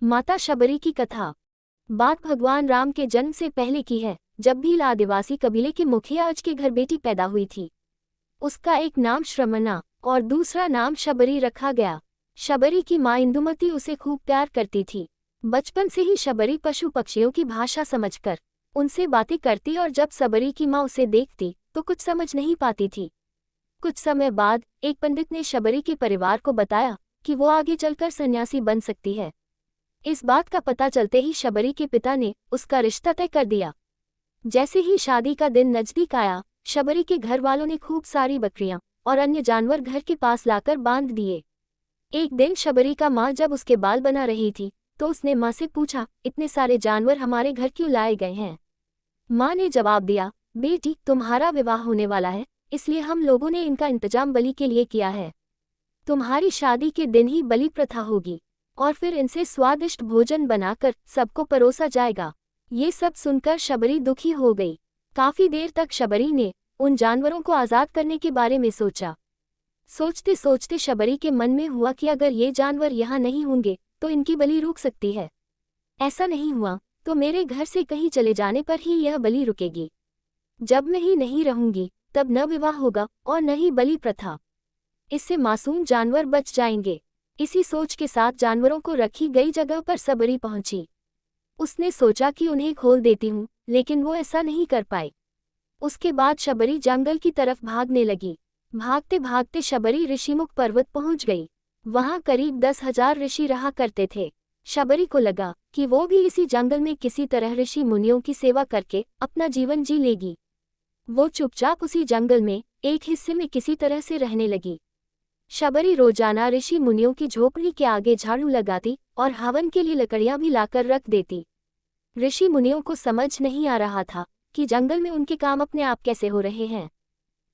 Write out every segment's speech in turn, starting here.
माता शबरी की कथा। बात भगवान राम के जन्म से पहले की है, जब भील आदिवासी कबीले के मुखिया अज के घर बेटी पैदा हुई थी। उसका एक नाम श्रमणा और दूसरा नाम शबरी रखा गया। शबरी की माँ इंदुमती उसे खूब प्यार करती थी। बचपन से ही शबरी पशु पक्षियों की भाषा समझकर उनसे बातें करती और जब शबरी की माँ उसे देखती तो कुछ समझ नहीं पाती थी। कुछ समय बाद एक पंडित ने शबरी के परिवार को बताया कि वो आगे चलकर सन्यासी बन सकती है। इस बात का पता चलते ही शबरी के पिता ने उसका रिश्ता तय कर दिया। जैसे ही शादी का दिन नजदीक आया, शबरी के घर वालों ने खूब सारी बकरियां और अन्य जानवर घर के पास लाकर बांध दिए। एक दिन शबरी का माँ जब उसके बाल बना रही थी तो उसने माँ से पूछा, इतने सारे जानवर हमारे घर क्यों लाए गए हैं? माँ ने जवाब दिया, बेटी तुम्हारा विवाह होने वाला है, इसलिए हम लोगों ने इनका इंतजाम बलि के लिए किया है। तुम्हारी शादी के दिन ही बलि प्रथा होगी और फिर इनसे स्वादिष्ट भोजन बनाकर सबको परोसा जाएगा। ये सब सुनकर शबरी दुखी हो गई। काफी देर तक शबरी ने उन जानवरों को आज़ाद करने के बारे में सोचा। सोचते सोचते शबरी के मन में हुआ कि अगर ये जानवर यहाँ नहीं होंगे तो इनकी बलि रुक सकती है। ऐसा नहीं हुआ तो मेरे घर से कहीं चले जाने पर ही यह बलि रुकेगी। जब मैं ही नहीं रहूंगी तब न विवाह होगा और न ही बलि प्रथा। इससे मासूम जानवर बच जाएंगे। इसी सोच के साथ जानवरों को रखी गई जगह पर शबरी पहुंची। उसने सोचा कि उन्हें खोल देती हूँ, लेकिन वो ऐसा नहीं कर पाई। उसके बाद शबरी जंगल की तरफ भागने लगी। भागते भागते शबरी ऋषिमुख पर्वत पहुंच गई। वहां करीब 10,000 ऋषि रहा करते थे। शबरी को लगा कि वो भी इसी जंगल में किसी तरह ऋषि मुनियों की सेवा करके अपना जीवन जी लेगी। वो चुपचाप उसी जंगल में एक हिस्से में किसी तरह से रहने लगी। शबरी रोजाना ऋषि मुनियों की झोपड़ी के आगे झाड़ू लगाती और हवन के लिए लकड़ियां भी लाकर रख देती। ऋषि मुनियों को समझ नहीं आ रहा था कि जंगल में उनके काम अपने आप कैसे हो रहे हैं।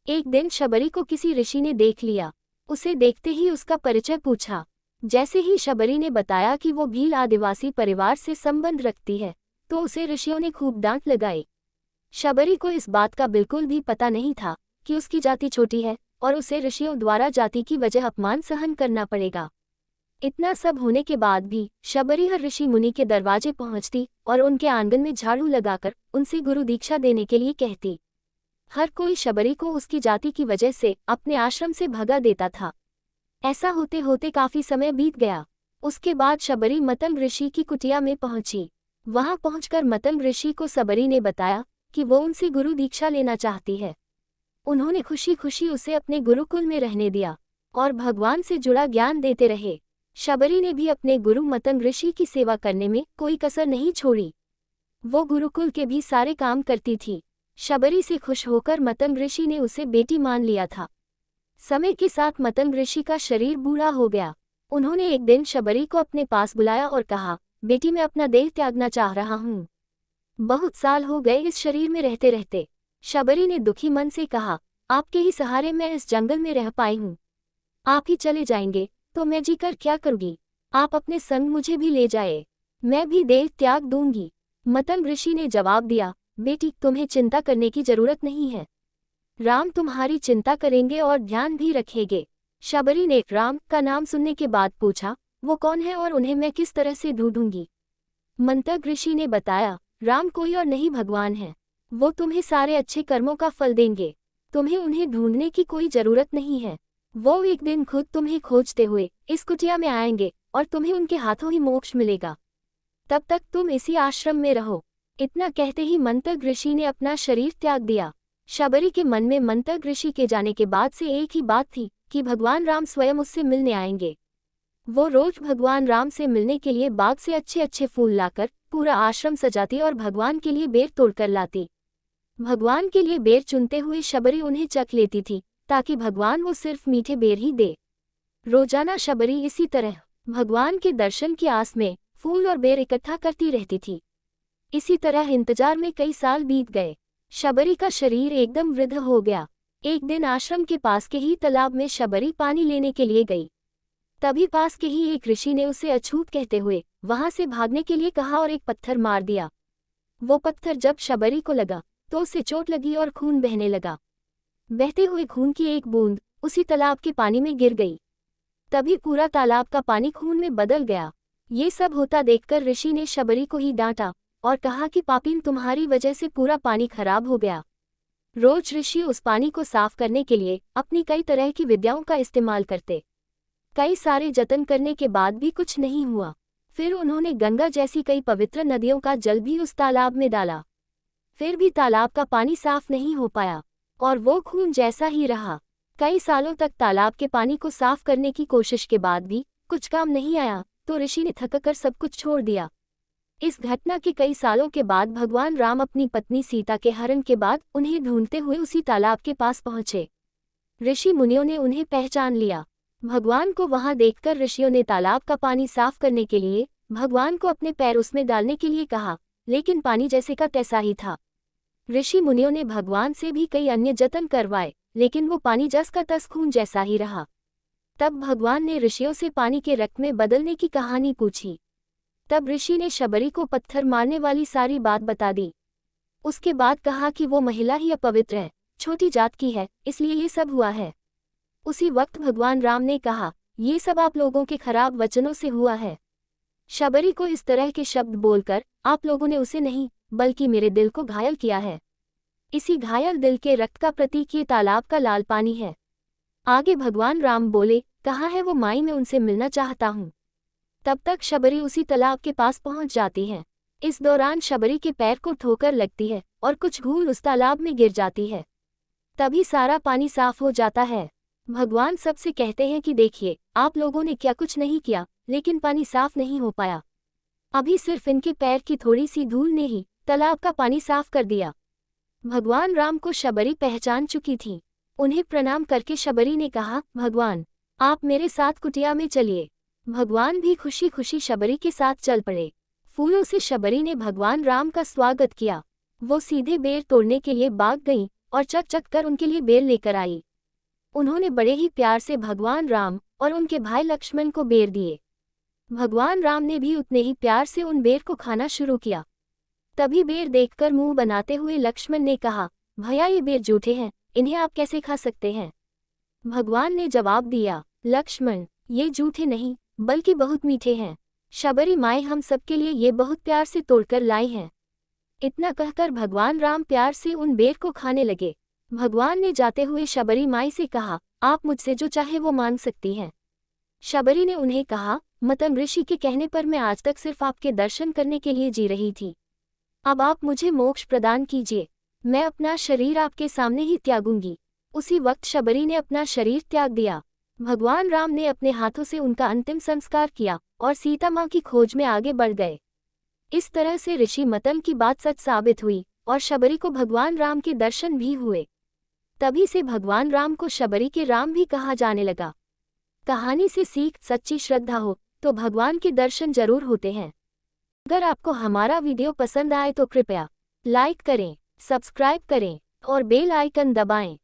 एक दिन शबरी को किसी ऋषि ने देख लिया। उसे देखते ही उसका परिचय पूछा। जैसे ही शबरी ने बताया कि वो भील आदिवासी परिवार से संबंध रखती है तो उसे ऋषियों ने खूब डांट लगाई। शबरी को इस बात का बिल्कुल भी पता नहीं था कि उसकी जाति छोटी है और उसे ऋषियों द्वारा जाति की वजह अपमान सहन करना पड़ेगा। इतना सब होने के बाद भी शबरी हर ऋषि मुनि के दरवाजे पहुंचती और उनके आंगन में झाड़ू लगाकर उनसे गुरु दीक्षा देने के लिए कहती। हर कोई शबरी को उसकी जाति की वजह से अपने आश्रम से भगा देता था। ऐसा होते होते काफी समय बीत गया। उसके बाद शबरी मतंग ऋषि की कुटिया में पहुंची। वहां पहुंचकर मतंग ऋषि को शबरी ने बताया कि वो उनसे गुरु दीक्षा लेना चाहती है। उन्होंने खुशी खुशी उसे अपने गुरुकुल में रहने दिया और भगवान से जुड़ा ज्ञान देते रहे। शबरी ने भी अपने गुरु मतंग ऋषि की सेवा करने में कोई कसर नहीं छोड़ी। वो गुरुकुल के भी सारे काम करती थी। शबरी से खुश होकर मतंग ऋषि ने उसे बेटी मान लिया था। समय के साथ मतंग ऋषि का शरीर बूढ़ा हो गया। उन्होंने एक दिन शबरी को अपने पास बुलाया और कहा, बेटी मैं अपना देह त्यागना चाह रहा हूँ। बहुत साल हो गए इस शरीर में रहते रहते। शबरी ने दुखी मन से कहा, आपके ही सहारे मैं इस जंगल में रह पाई हूँ। आप ही चले जाएंगे तो मैं जीकर क्या करूँगी? आप अपने संग मुझे भी ले जाए, मैं भी देह त्याग दूंगी। मतंग ऋषि ने जवाब दिया, बेटी तुम्हें चिंता करने की जरूरत नहीं है। राम तुम्हारी चिंता करेंगे और ध्यान भी रखेंगे। शबरी ने राम का नाम सुनने के बाद पूछा, वो कौन है और उन्हें मैं किस तरह से ढूंढूंगी? मतंग ऋषि ने बताया, राम कोई और नहीं भगवान है। वो तुम्हें सारे अच्छे कर्मों का फल देंगे। तुम्हें उन्हें ढूंढने की कोई जरूरत नहीं है। वो एक दिन खुद तुम्हें खोजते हुए इस कुटिया में आएंगे और तुम्हें उनके हाथों ही मोक्ष मिलेगा। तब तक तुम इसी आश्रम में रहो। इतना कहते ही मतंग ऋषि ने अपना शरीर त्याग दिया। शबरी के मन में मतंग ऋषि के जाने के बाद से एक ही बात थी कि भगवान राम स्वयं उससे मिलने आएंगे। वो रोज भगवान राम से मिलने के लिए बाग से अच्छे अच्छे फूल लाकर पूरा आश्रम सजाती और भगवान के लिए बेर तोड़कर लाती। भगवान के लिए बेर चुनते हुए शबरी उन्हें चख लेती थी ताकि भगवान वो सिर्फ मीठे बेर ही दे। रोजाना शबरी इसी तरह भगवान के दर्शन की आस में फूल और बेर इकट्ठा करती रहती थी। इसी तरह इंतजार में कई साल बीत गए। शबरी का शरीर एकदम वृद्ध हो गया। एक दिन आश्रम के पास के ही तालाब में शबरी पानी लेने के लिए गई। तभी पास के ही एक ऋषि ने उसे अछूत कहते हुए वहां से भागने के लिए कहा और एक पत्थर मार दिया। वो पत्थर जब शबरी को लगा तो उसे चोट लगी और खून बहने लगा। बहते हुए खून की एक बूंद उसी तालाब के पानी में गिर गई। तभी पूरा तालाब का पानी खून में बदल गया। ये सब होता देखकर ऋषि ने शबरी को ही डांटा और कहा कि पापिन, तुम्हारी वजह से पूरा पानी खराब हो गया। रोज ऋषि उस पानी को साफ करने के लिए अपनी कई तरह की विद्याओं का इस्तेमाल करते। कई सारे जतन करने के बाद भी कुछ नहीं हुआ। फिर उन्होंने गंगा जैसी कई पवित्र नदियों का जल भी उस तालाब में डाला, फिर भी तालाब का पानी साफ नहीं हो पाया और वो खून जैसा ही रहा। कई सालों तक तालाब के पानी को साफ करने की कोशिश के बाद भी कुछ काम नहीं आया तो ऋषि ने थककर सब कुछ छोड़ दिया। इस घटना के कई सालों के बाद भगवान राम अपनी पत्नी सीता के हरण के बाद उन्हें ढूंढते हुए उसी तालाब के पास पहुंचे। ऋषि मुनियों ने उन्हें पहचान लिया। भगवान को वहां देखकर ऋषियों ने तालाब का पानी साफ करने के लिए भगवान को अपने पैर उसमें डालने के लिए कहा, लेकिन पानी जैसे का तैसा ही था। ऋषि मुनियों ने भगवान से भी कई अन्य जतन करवाए, लेकिन वो पानी जस का तस खून जैसा ही रहा। तब भगवान ने ऋषियों से पानी के रक्त में बदलने की कहानी पूछी। तब ऋषि ने शबरी को पत्थर मारने वाली सारी बात बता दी। उसके बाद कहा कि वो महिला ही अपवित्र है, छोटी जात की है, इसलिए ये सब हुआ है। उसी वक्त भगवान राम ने कहा, ये सब आप लोगों के खराब वचनों से हुआ है। शबरी को इस तरह के शब्द बोलकर आप लोगों ने उसे नहीं बल्कि मेरे दिल को घायल किया है। इसी घायल दिल के रक्त का प्रतीक ये तालाब का लाल पानी है। आगे भगवान राम बोले, कहाँ है वो माई, मैं उनसे मिलना चाहता हूँ। तब तक शबरी उसी तालाब के पास पहुंच जाती है। इस दौरान शबरी के पैर को ठोकर लगती है और कुछ धूल उस तालाब में गिर जाती है। तभी सारा पानी साफ हो जाता है। भगवान सबसे कहते हैं कि देखिए, आप लोगों ने क्या कुछ नहीं किया, लेकिन पानी साफ नहीं हो पाया। अभी सिर्फ इनके पैर की थोड़ी सी धूल ने ही तालाब का पानी साफ कर दिया। भगवान राम को शबरी पहचान चुकी थी। उन्हें प्रणाम करके शबरी ने कहा, भगवान, आप मेरे साथ कुटिया में चलिए। भगवान भी खुशी खुशी शबरी के साथ चल पड़े। फूलों से शबरी ने भगवान राम का स्वागत किया। वो सीधे बेर तोड़ने के लिए भाग गईं और चक चक कर उनके लिए बेर लेकर आई। उन्होंने बड़े ही प्यार से भगवान राम और उनके भाई लक्ष्मण को बेर दिए। भगवान राम ने भी उतने ही प्यार से उन बेर को खाना शुरू किया। तभी बेर देखकर मुंह बनाते हुए लक्ष्मण ने कहा, भैया ये बेर जूठे हैं, इन्हें आप कैसे खा सकते हैं? भगवान ने जवाब दिया, लक्ष्मण, ये जूठे नहीं बल्कि बहुत मीठे हैं। शबरी माई हम सबके लिए ये बहुत प्यार से तोड़कर लाई हैं। इतना कहकर भगवान राम प्यार से उन बेर को खाने लगे। भगवान ने जाते हुए शबरी माई से कहा, आप मुझसे जो चाहे वो मांग सकती हैं। शबरी ने उन्हें कहा, मतम ऋषि के कहने पर मैं आज तक सिर्फ आपके दर्शन करने के लिए जी रही थी। अब आप मुझे मोक्ष प्रदान कीजिए, मैं अपना शरीर आपके सामने ही त्यागूंगी। उसी वक्त शबरी ने अपना शरीर त्याग दिया। भगवान राम ने अपने हाथों से उनका अंतिम संस्कार किया और सीता माँ की खोज में आगे बढ़ गए। इस तरह से ऋषि मतम की बात सच साबित हुई और शबरी को भगवान राम के दर्शन भी हुए। तभी से भगवान राम को शबरी के राम भी कहा जाने लगा। कहानी से सीख, सच्ची श्रद्धा हो तो भगवान के दर्शन जरूर होते हैं। अगर आपको हमारा वीडियो पसंद आए तो कृपया लाइक करें, सब्सक्राइब करें और बेल आइकन दबाएं।